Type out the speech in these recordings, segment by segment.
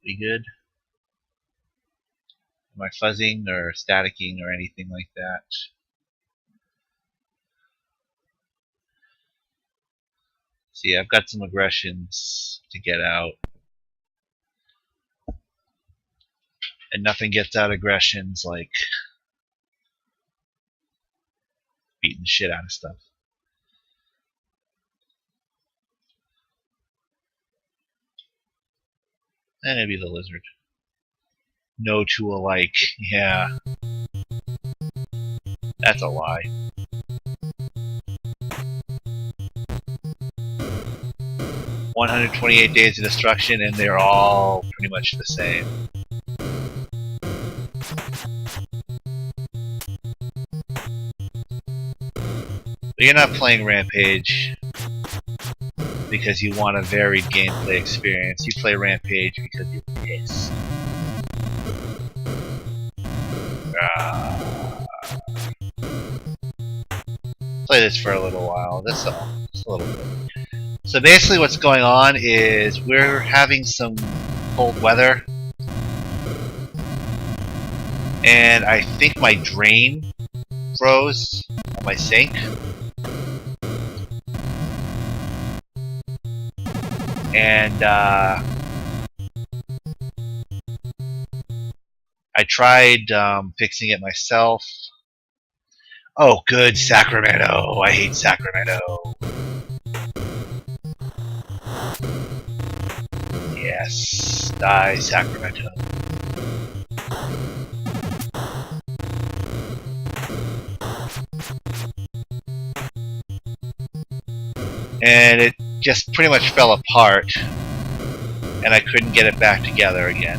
We good? Am I fuzzing or staticking or anything like that? See, I've got some aggressions to get out. And nothing gets out aggressions like beating the shit out of stuff. And maybe the lizard. No two alike. Yeah. That's a lie. "128 Days of Destruction," and they're all pretty much the same. But you're not playing Rampage because you want a varied gameplay experience. You play Rampage because you're pissed. Play this for a little while. That's all. Just a little bit. So basically what's going on is we're having some cold weather. And I think my drain froze on my sink. And I tried fixing it myself. Oh, good, Sacramento. I hate Sacramento. Yes, die, Sacramento. And it just pretty much fell apart, and I couldn't get it back together again.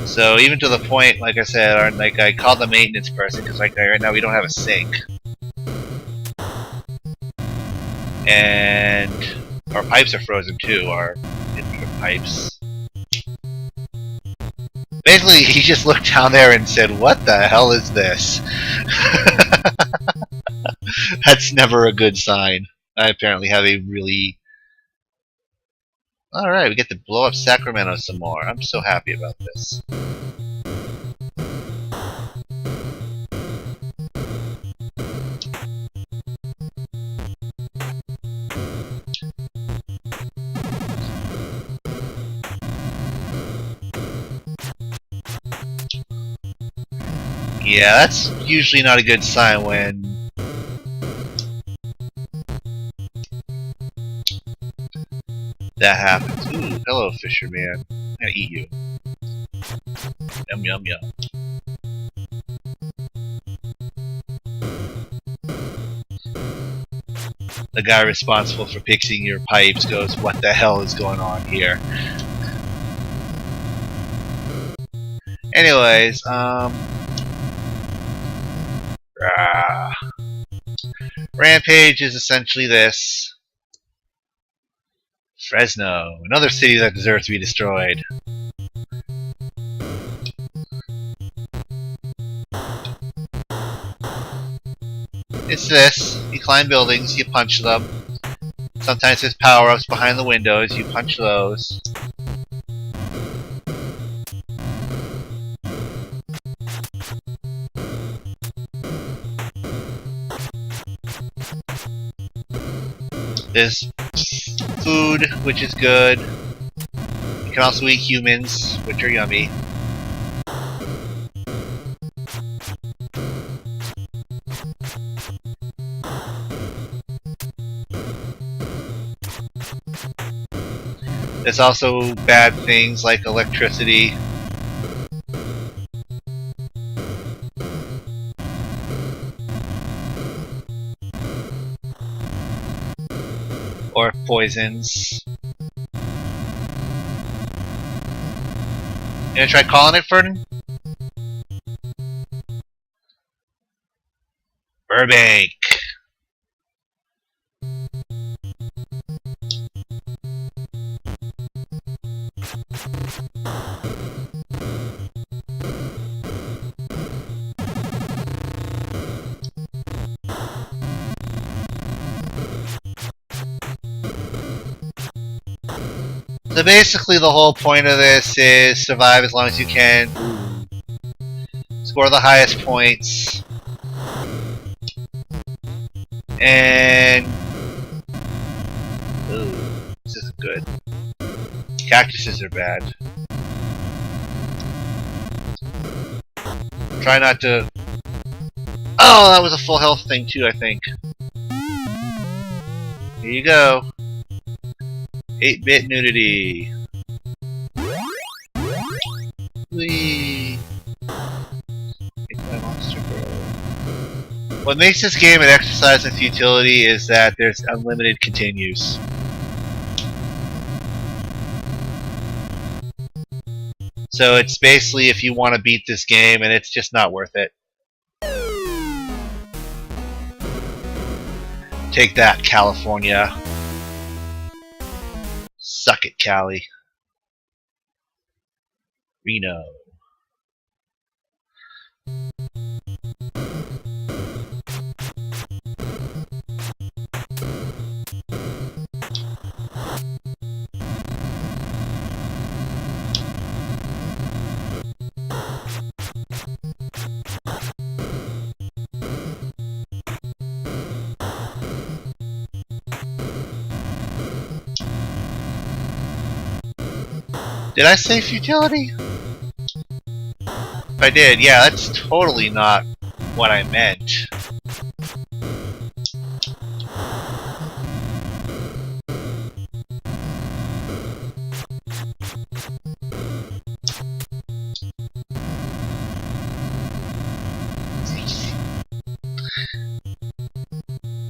So even to the point, like I said, like I called the maintenance person because like right now we don't have a sink, and our pipes are frozen too. Our input pipes. Basically, he just looked down there and said, "What the hell is this?" That's never a good sign. I apparently have a really... Alright, we get to blow up Sacramento some more. I'm so happy about this. Yeah, that's usually not a good sign when that happens. Ooh, hello, fisherman. I'm gonna eat you. Yum, yum, yum. The guy responsible for fixing your pipes goes, "What the hell is going on here?" Anyways, Rampage is essentially this. Fresno, another city that deserves to be destroyed. It's this. You climb buildings, you punch them. Sometimes there's power-ups behind the windows, you punch those. There's food, which is good. You can also eat humans, which are yummy. There's also bad things like electricity. Or poisons. You gonna try calling it, Ferdin? Burbank. So basically the whole point of this is survive as long as you can. Score the highest points. And... Ooh, this isn't good. Cactuses are bad. Try not to... Oh, that was a full health thing too, I think. Here you go. 8-bit nudity. Whee! Take my monster girl. What makes this game an exercise in futility is that there's unlimited continues. So it's basically if you want to beat this game and it's just not worth it. Take that, California. Suck it, Cali. Reno. Did I say futility? If I did, yeah, that's totally not what I meant.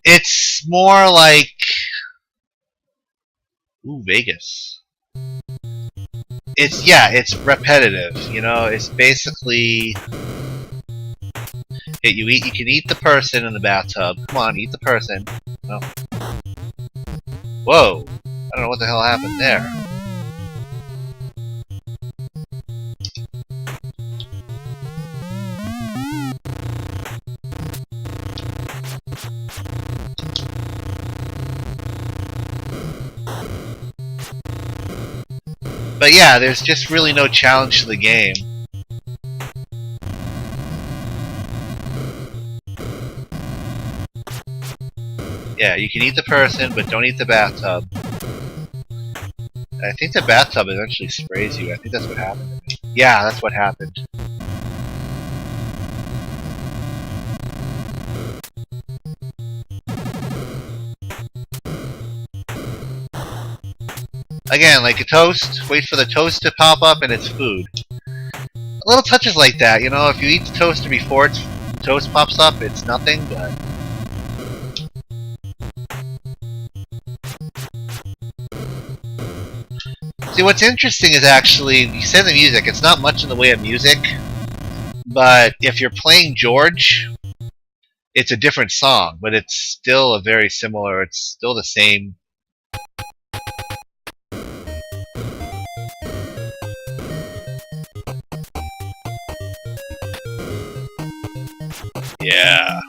It's more like... Ooh, Vegas. It's, yeah, it's repetitive, you know, it's basically... You can eat the person in the bathtub. Come on, eat the person. No. Whoa! I don't know what the hell happened there. But yeah, there's just really no challenge to the game. Yeah, you can eat the person, but don't eat the bathtub. I think the bathtub eventually sprays you. I think that's what happened to me. Yeah, that's what happened. Again, like a toast, wait for the toast to pop up and it's food. Little touches like that, you know, if you eat the toaster before the toast pops up, it's nothing, but... See, what's interesting is actually, you said the music, it's not much in the way of music, but if you're playing George, it's a different song, but it's still a very similar, it's still the same. Yeah.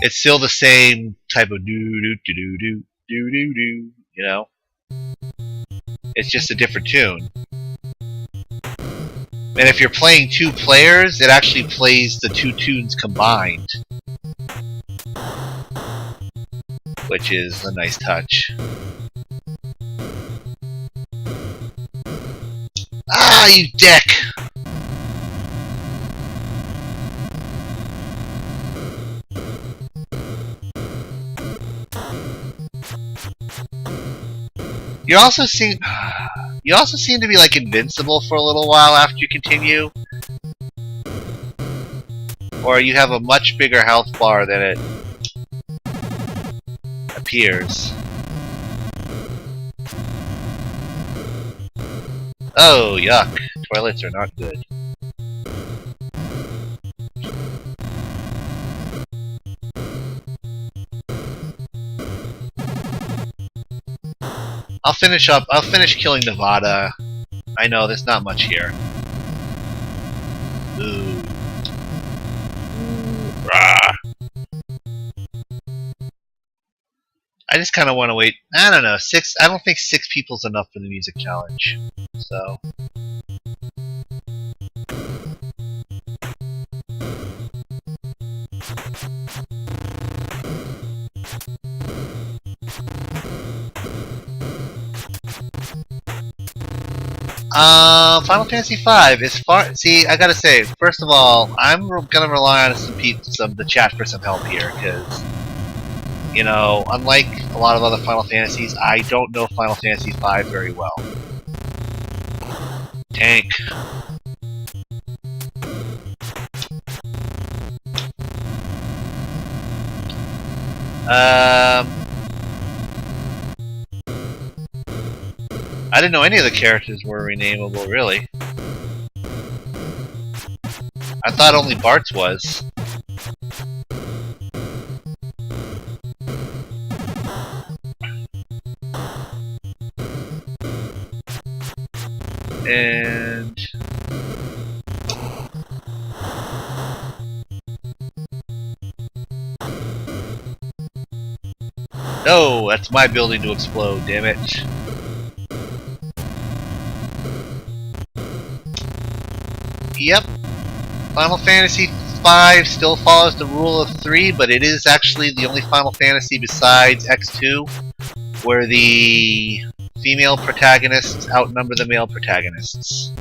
It's still the same type of do-do-do-do-do-do-do-do, you know? It's just a different tune. And if you're playing two players, it actually plays the two tunes combined. Which is a nice touch. Ah, you dick! You also seem to be like invincible for a little while after you continue. Or you have a much bigger health bar than it appears. Oh, yuck. Toilets are not good. I'll finish killing Nevada. I know, there's not much here. Ooh. Rah. I just kind of want to wait. I don't know. I don't think 6 people's enough for the music challenge. So. Final Fantasy V is far. See, I gotta say, first of all, I'm gonna rely on the chat for some help here, because, you know, unlike a lot of other Final Fantasies, I don't know Final Fantasy V very well. Tank. I didn't know any of the characters were renameable, really. I thought only Bart's was. And... no, that's my building to explode, damn it. Yep. Final Fantasy V still follows the rule of 3, but it is actually the only Final Fantasy besides X2 where the female protagonists outnumber the male protagonists.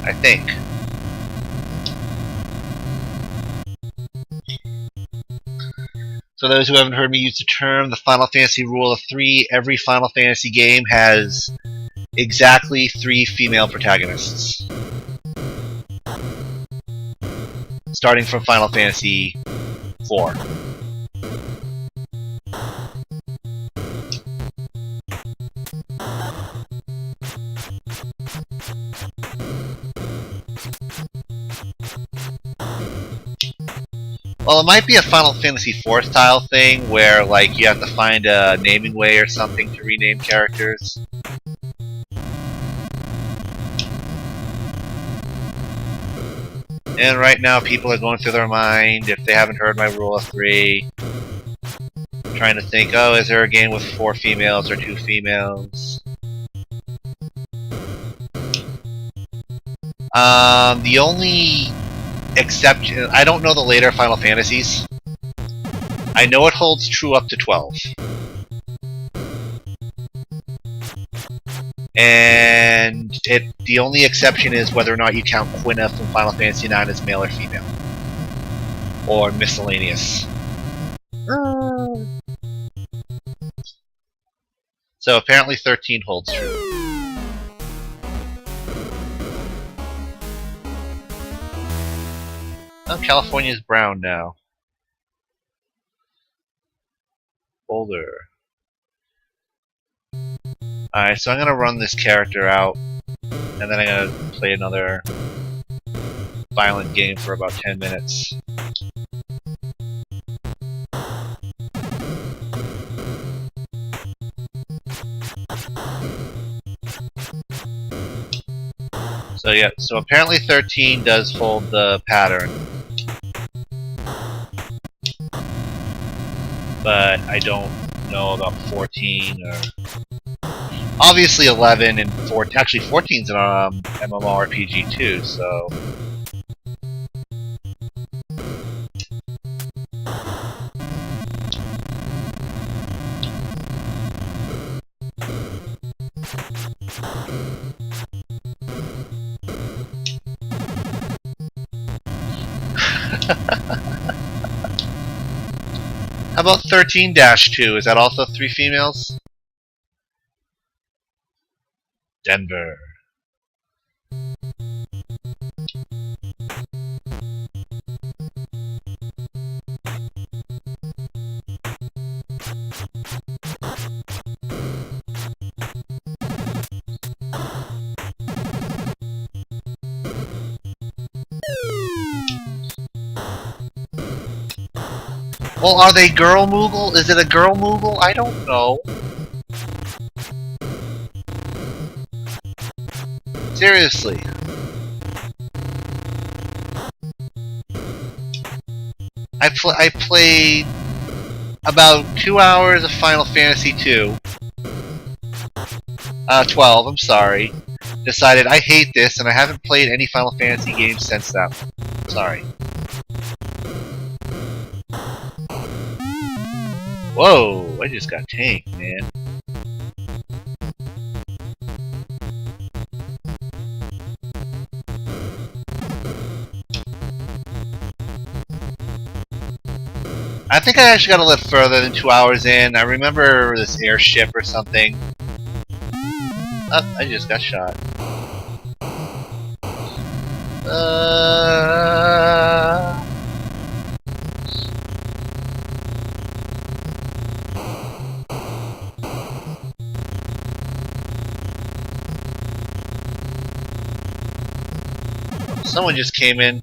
I think. So those who haven't heard me use the term, the Final Fantasy rule of 3, every Final Fantasy game has exactly 3 female protagonists. Starting from Final Fantasy IV. Well, it might be a Final Fantasy IV style thing where, like, you have to find a naming way or something to rename characters. And right now people are going through their mind, if they haven't heard my rule of 3, trying to think, oh, is there a game with 4 females or 2 females? The only exception, I don't know the later Final Fantasies. I know it holds true up to 12. And the only exception is whether or not you count Quina from Final Fantasy IX as male or female. Or miscellaneous. So apparently 13 holds true. Oh, California's brown now. Boulder. Alright, so I'm gonna run this character out, and then I'm gonna play another violent game for about 10 minutes. So yeah, so apparently 13 does hold the pattern. But I don't know about 14 or... Obviously 11 and 14, actually 14's an MMORPG too, so... How about 13-2? Is that also 3 females? Denver. Well, are they girl Moogle? Is it a girl Moogle? I don't know. Seriously. I played about 2 hours of Final Fantasy 2. 12, I'm sorry. Decided I hate this and I haven't played any Final Fantasy games since then. Sorry. Whoa, I just got tanked, man. I think I actually got a little further than 2 hours in. I remember this airship or something. Oh, I just got shot. Someone just came in.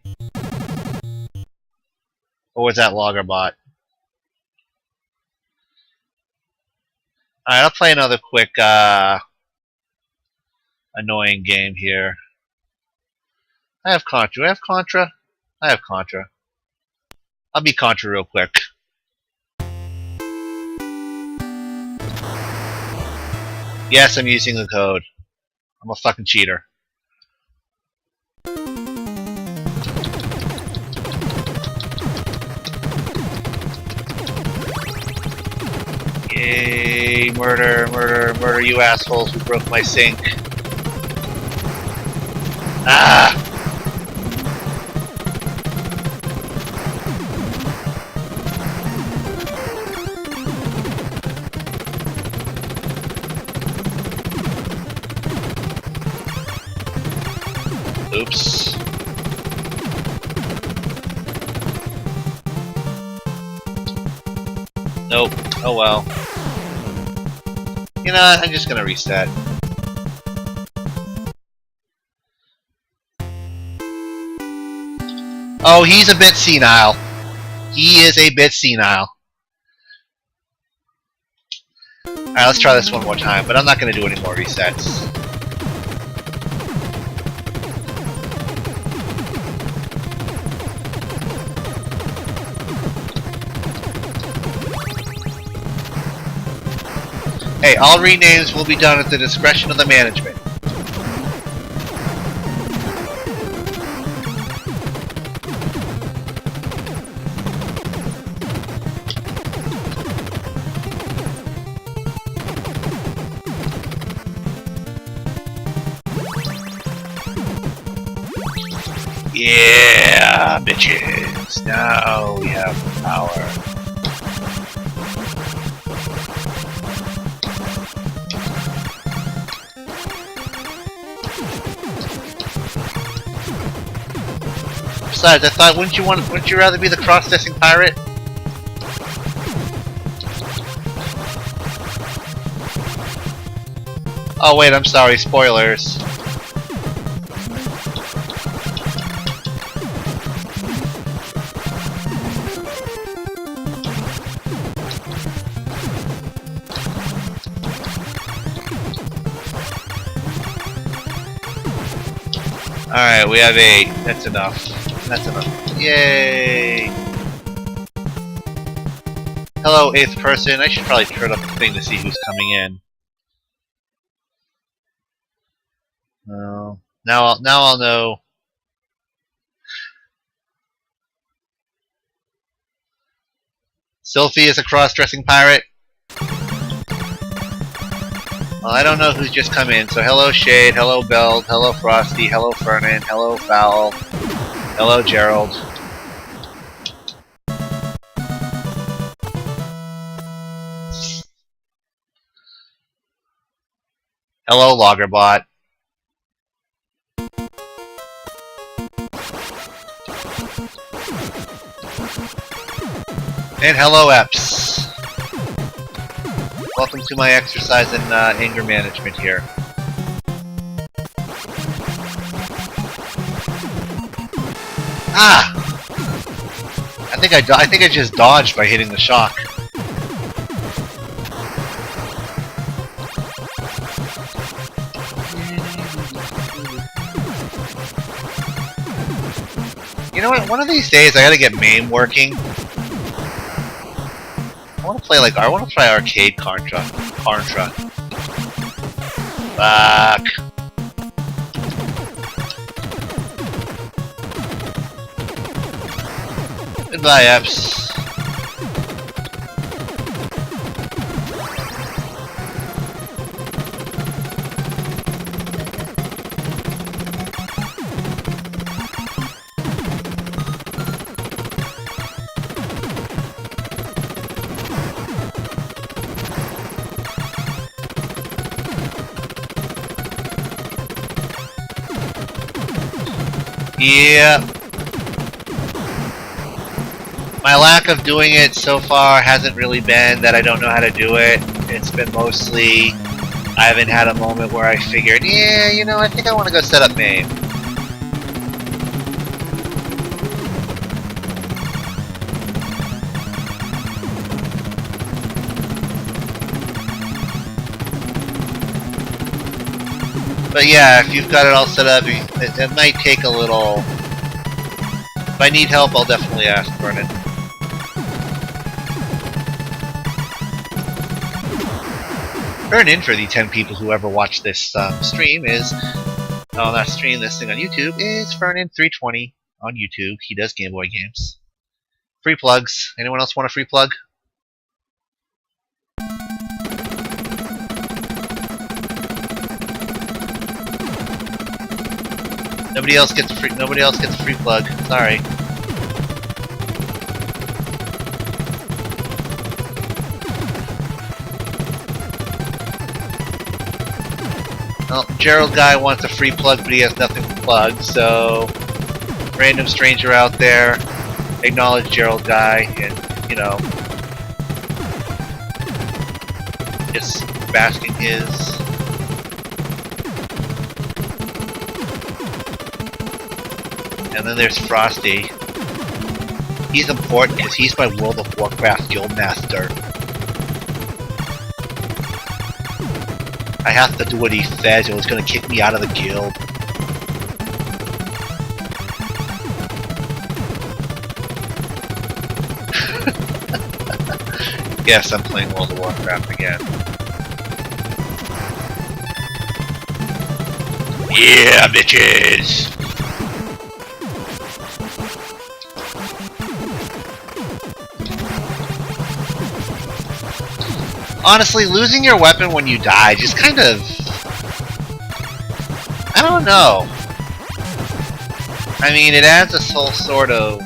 Or was that logger bot? Alright, I'll play another quick, annoying game here. I have Contra. Do I have Contra? I have Contra. I'll beat Contra real quick. Yes, I'm using the code. I'm a fucking cheater. Yay, murder, murder, murder, you assholes who broke my sink. Ah! Oops. Nope. Oh well. You know what? I'm just gonna reset. Oh, he's a bit senile. He is a bit senile. Alright, let's try this one more time, but I'm not gonna do any more resets. Hey, all renames will be done at the discretion of the management. Yeah, bitches. Now we have the power. Besides, I thought, wouldn't you rather be the cross-dressing pirate? Oh wait, I'm sorry, spoilers. Alright, we have 8. That's enough. That's enough. Yay! Hello, 8th person. I should probably turn up the thing to see who's coming in. Oh, now I'll know. Sylphie is a cross-dressing pirate. Well, I don't know who's just come in, so hello Shade, hello Beld, hello Frosty, hello Fernan, hello Fowl, hello Gerald. Hello Loggerbot. And hello Eps. Welcome to my exercise in anger management here. Ah! I think I just dodged by hitting the shock. You know what? One of these days I gotta get MAME working. want to play like I want to try arcade Contra. Fuck. Goodbye, Epps. Yeah. My lack of doing it so far hasn't really been that I don't know how to do it. It's been mostly I haven't had a moment where I figured, yeah, you know, I think I want to go set up mayhem. But yeah, if you've got it all set up, it might take a little... If I need help, I'll definitely ask Vernon. Vernon, for the 10 people who ever watch this stream, is... Oh, not stream, this thing on YouTube, is Vernon320 on YouTube. He does Game Boy games. Free plugs. Anyone else want a free plug? Nobody else gets a free plug. Sorry. Well, Gerald Guy wants a free plug, but he has nothing to plug, so random stranger out there, acknowledge Gerald Guy and, you know, just basking his... And then there's Frosty. He's important because he's my World of Warcraft guild master. I have to do what he says or he's gonna kick me out of the guild. Yes, I'm playing World of Warcraft again. Yeah, bitches! Honestly, losing your weapon when you die just kind of... I don't know. I mean, it adds this whole sort of...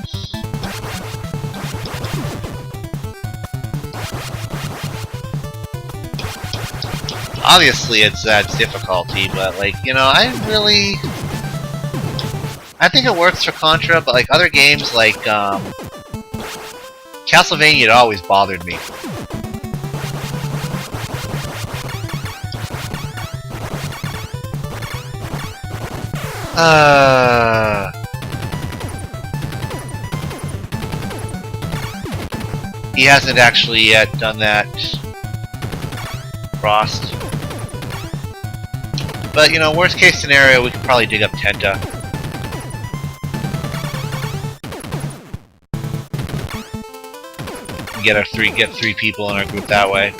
Obviously, it's difficulty, but, like, you know, I think it works for Contra, but, like, other games, like, Castlevania, it always bothered me. He hasn't actually yet done that, Frost. But, you know, worst case scenario, we could probably dig up Tenta. And get three people in our group that way.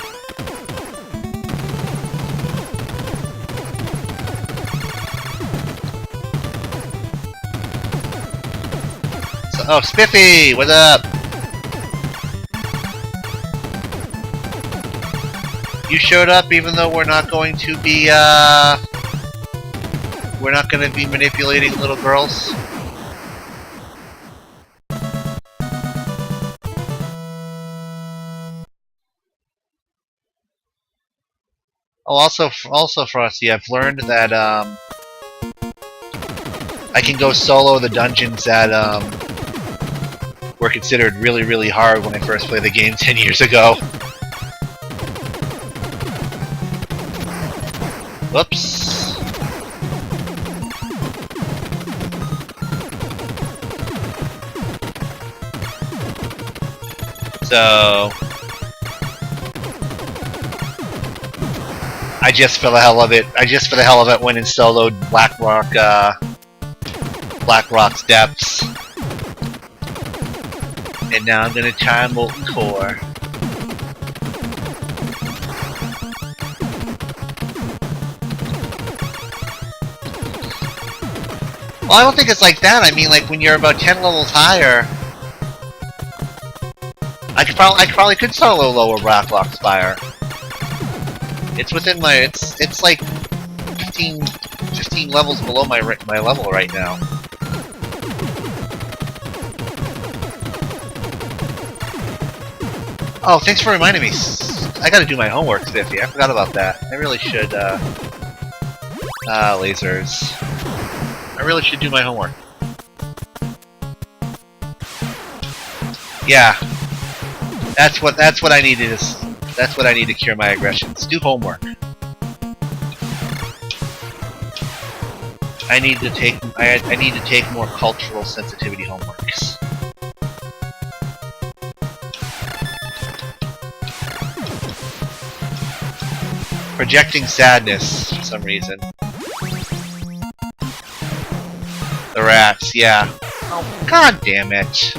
Oh, Spiffy! What's up? You showed up even though we're not going to be, we're not going to be manipulating little girls? Oh, also, Frosty, I've learned that, I can go solo the dungeons that, were considered really, really hard when I first played the game 10 years ago. Whoops. So... I just for the hell of it went and soloed Blackrock's Depths. And now I'm gonna try Molten Core. Well, I don't think it's like that. I mean, like, when you're about 10 levels higher... I probably could solo lower Blacklock Spire. It's within my... It's like 15 levels below my level right now. Oh, thanks for reminding me. I gotta do my homework, Spiffy. I forgot about that. I really should, lasers. I really should do my homework. Yeah. That's what I need to... That's what I need to cure my aggressions. Do homework. I need to take more cultural sensitivity homeworks. Projecting sadness for some reason. The rats, yeah. Oh, god damn it.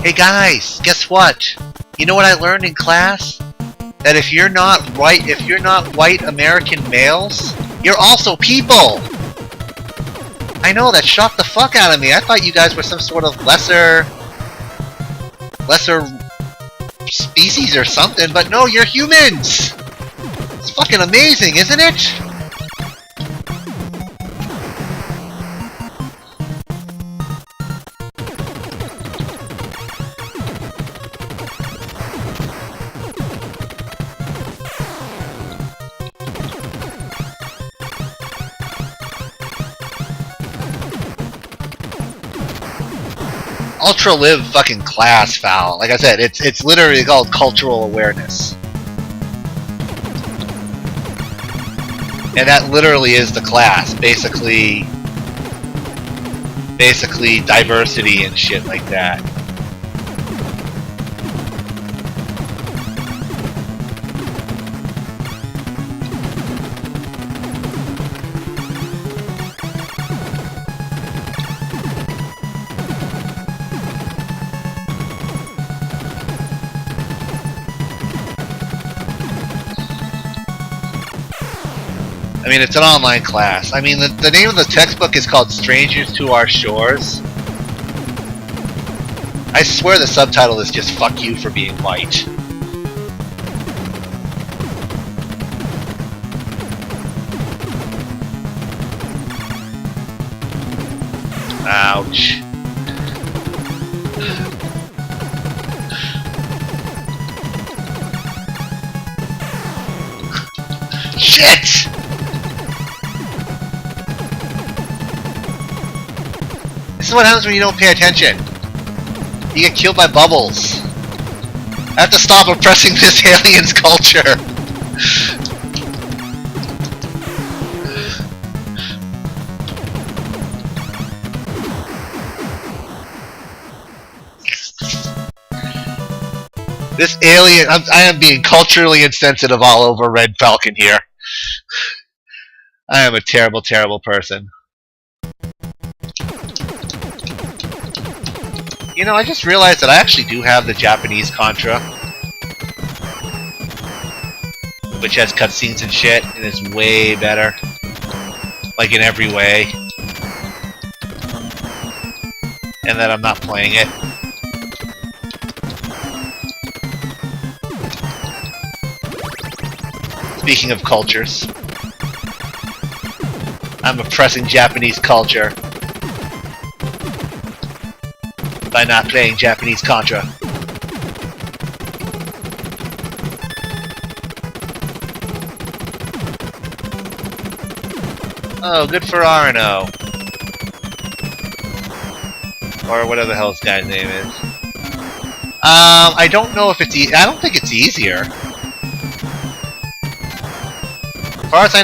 Hey guys, guess what? You know what I learned in class? That if you're not white American males, you're also people! I know, that shocked the fuck out of me. I thought you guys were some sort of lesser species or something, but no, you're humans! It's fucking amazing, isn't it? Ultra live fucking class foul. Like I said, it's literally called cultural awareness. And that literally is the class. Basically diversity and shit like that. I mean, it's an online class. I mean, the name of the textbook is called Strangers to Our Shores. I swear the subtitle is just "Fuck you for being white." Ouch. Shit! This is what happens when you don't pay attention. You get killed by bubbles. I have to stop oppressing this alien's culture. This alien... I am being culturally insensitive all over Red Falcon here. I am a terrible, terrible person. You know, I just realized that I actually do have the Japanese Contra, which has cutscenes and shit, and is way better. Like, in every way. And that I'm not playing it. Speaking of cultures, I'm oppressing Japanese culture by not playing Japanese Contra. Oh, good for Arno. Or whatever the hell this guy's name is. I don't know if it's I don't think it's easier. As far as I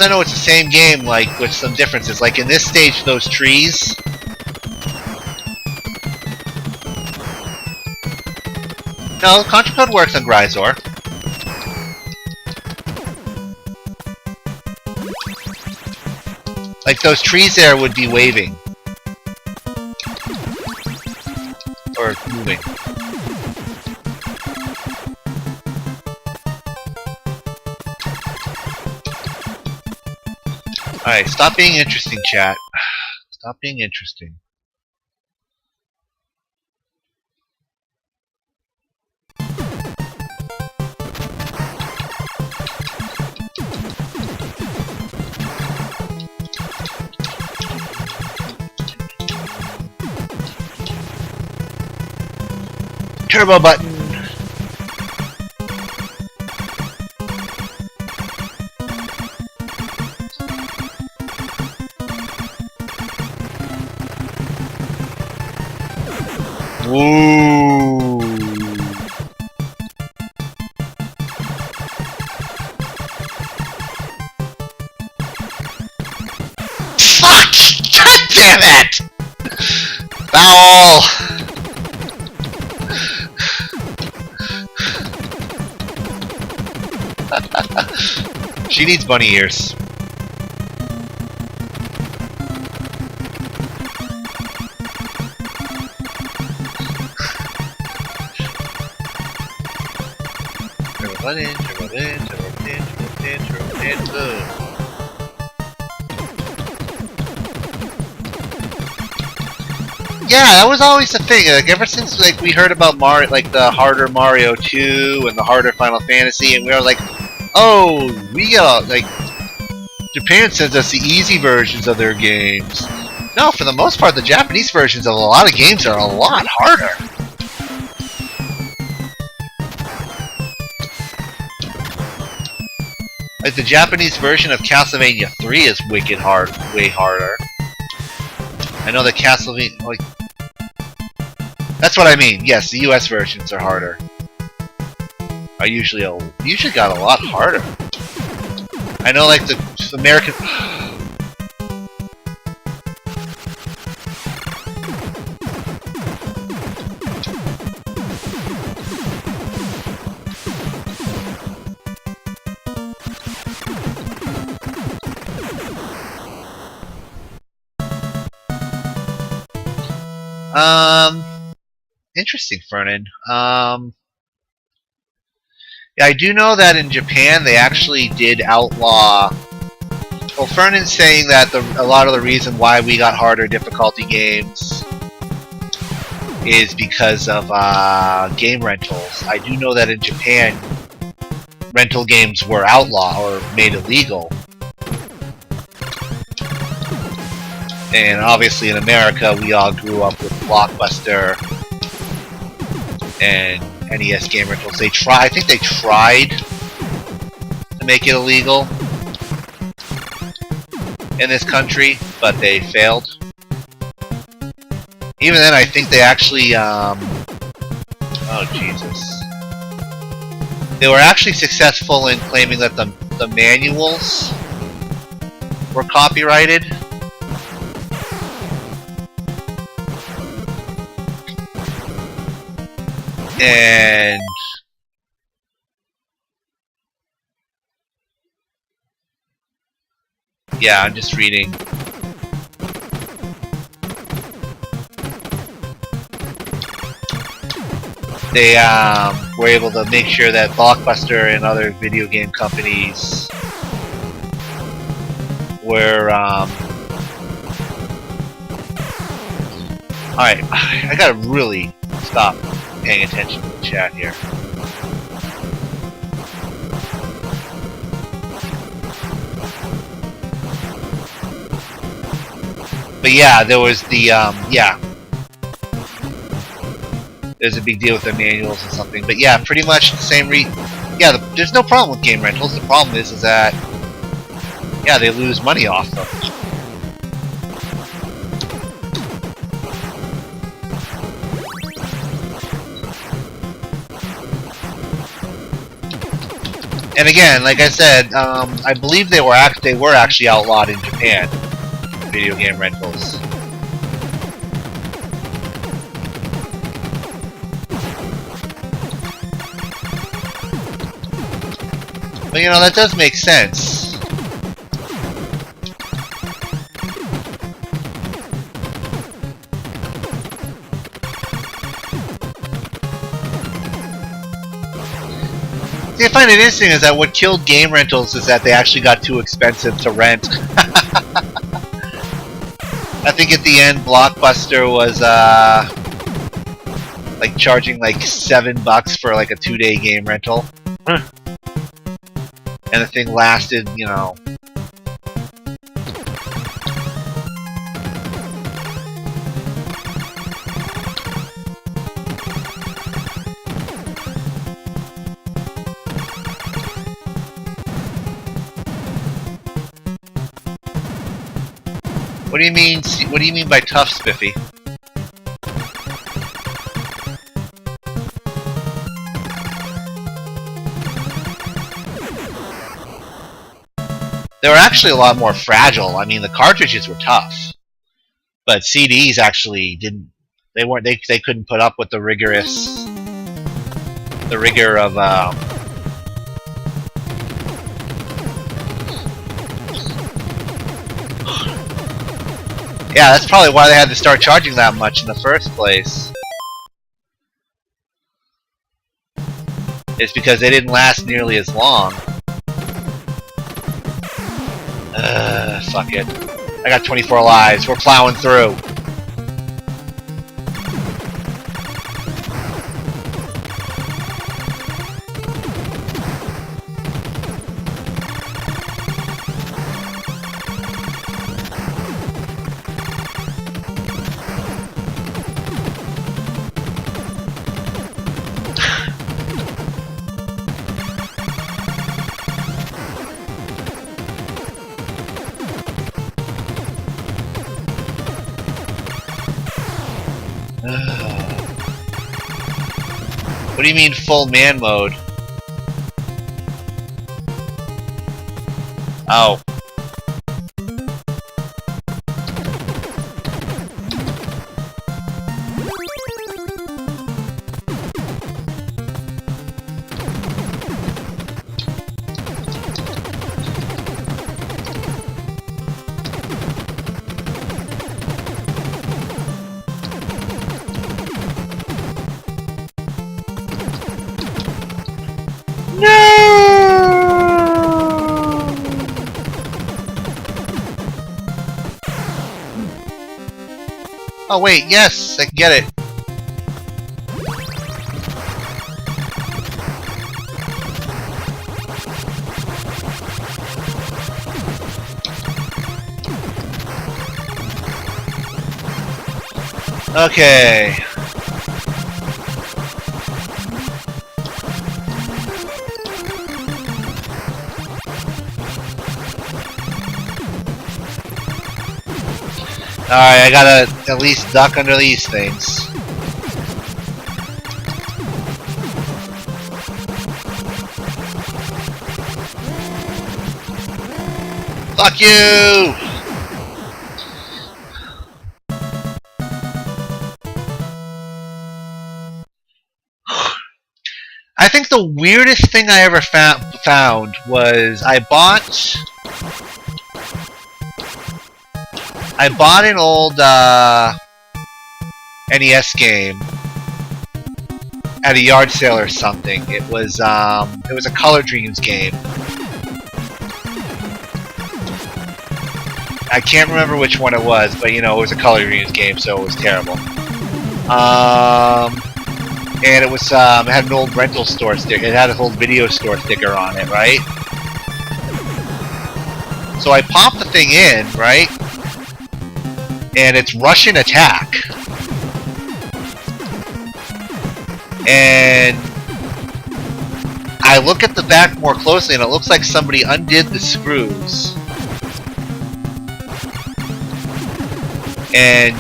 know, it's the same game, like, with some differences. Like, in this stage, those trees... No, Contra Code works on Grisor. Like those trees there would be waving. Or moving. Alright, stop being interesting, chat. Stop being interesting. Turbo button. Woo. Fuck! God damn it! Foul! She needs bunny ears. Turbo in, turbo in, turbo in, turbo in, turbo in, boom. Yeah, that was always the thing. Like ever since like we heard about Mario, like the harder Mario 2 and the harder Final Fantasy, and we were like, oh, we got like Japan sends us the easy versions of their games. No, for the most part, the Japanese versions of a lot of games are a lot harder. Like the Japanese version of Castlevania 3 is wicked hard, way harder. I know the Castlevania, like, that's what I mean. Yes, the US versions are harder. Are usually got a lot harder. I know, like the American. Interesting, Fernan. Yeah, I do know that in Japan they actually did outlaw. Well, Fernand's saying that a lot of the reason why we got harder difficulty games is because of game rentals. I do know that in Japan, rental games were outlawed or made illegal. And obviously in America, we all grew up with Blockbuster and NES game rentals. I think they tried to make it illegal in this country, but they failed. Even then, I think they actually, oh Jesus. They were actually successful in claiming that the manuals were copyrighted. And yeah, I'm just reading. They were able to make sure that Blockbuster and other video game companies were alright, I gotta really stop paying attention to the chat here. But yeah, there was the yeah. There's a big deal with the manuals and something. But yeah, pretty much the same yeah, there's no problem with game rentals. The problem is that yeah, they lose money off them. And again, like I said, I believe they were actually outlawed in Japan. Video game rentals. But you know, that does make sense. I find it interesting is that what killed game rentals is that they actually got too expensive to rent. I think at the end, Blockbuster was like charging like $7 for like a 2-day game rental, and the thing lasted, you know. What do you mean? What do you mean by tough, Spiffy? They were actually a lot more fragile. I mean, the cartridges were tough, but CDs actually didn't. They weren't. They couldn't put up with the rigor of. Yeah, that's probably why they had to start charging that much in the first place. It's because they didn't last nearly as long. Fuck it. I got 24 lives. We're plowing through. What do you mean full man mode? Oh. Oh wait, yes, I can get it. Okay. Alright, I gotta at least duck under these things. Fuck you! I think the weirdest thing I ever found was I bought an old NES game at a yard sale or something. It was a Color Dreams game. I can't remember which one it was, but you know, it was a Color Dreams game, so it was terrible. And it was it had an old rental store sticker. It had a whole video store sticker on it, right? So I popped the thing in, right? And it's Russian Attack. And I look at the back more closely and it looks like somebody undid the screws and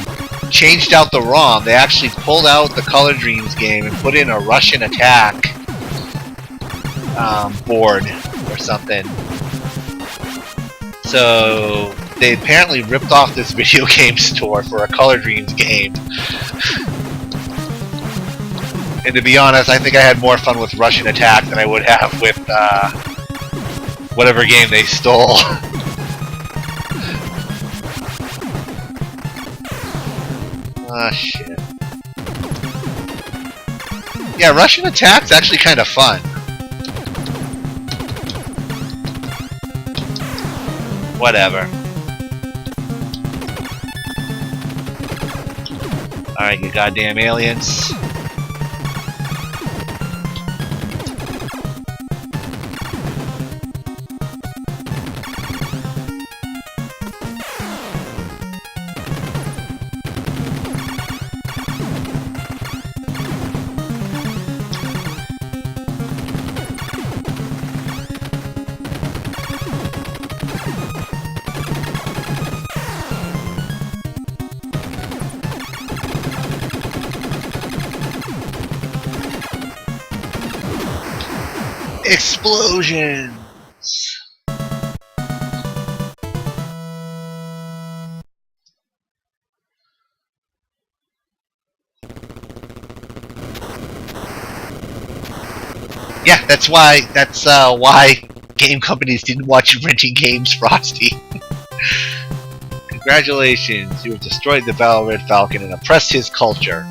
changed out the ROM. They actually pulled out the Color Dreams game and put in a Russian Attack board or something. So they apparently ripped off this video game store for a Color Dreams game. And to be honest, I think I had more fun with Russian Attack than I would have with whatever game they stole. Ah, shit. Yeah, Russian Attack's actually kind of fun. Whatever. Alright, you goddamn aliens. Explosions! Yeah, that's why game companies didn't want you renting games, Frosty. Congratulations, you have destroyed the Battle Red Falcon and oppressed his culture.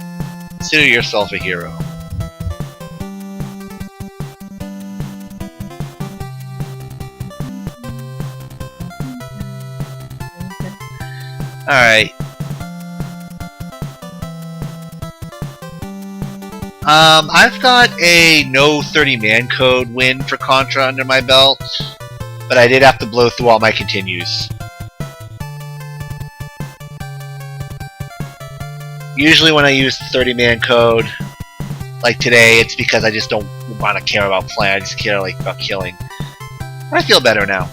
Consider yourself a hero. Alright. I've got a no 30-man code win for Contra under my belt, but I did have to blow through all my continues. Usually when I use the 30-man code, like today, it's because I just don't want to care about playing, I just care about killing. I feel better now.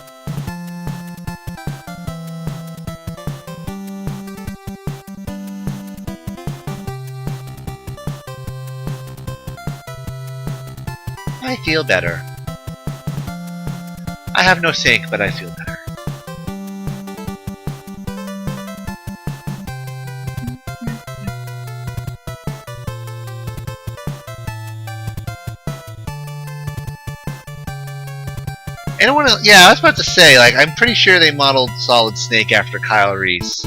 I feel better. I have no sink, but I feel better. I don't want to. Yeah, I was about to say, like, I'm pretty sure they modeled Solid Snake after Kyle Reese.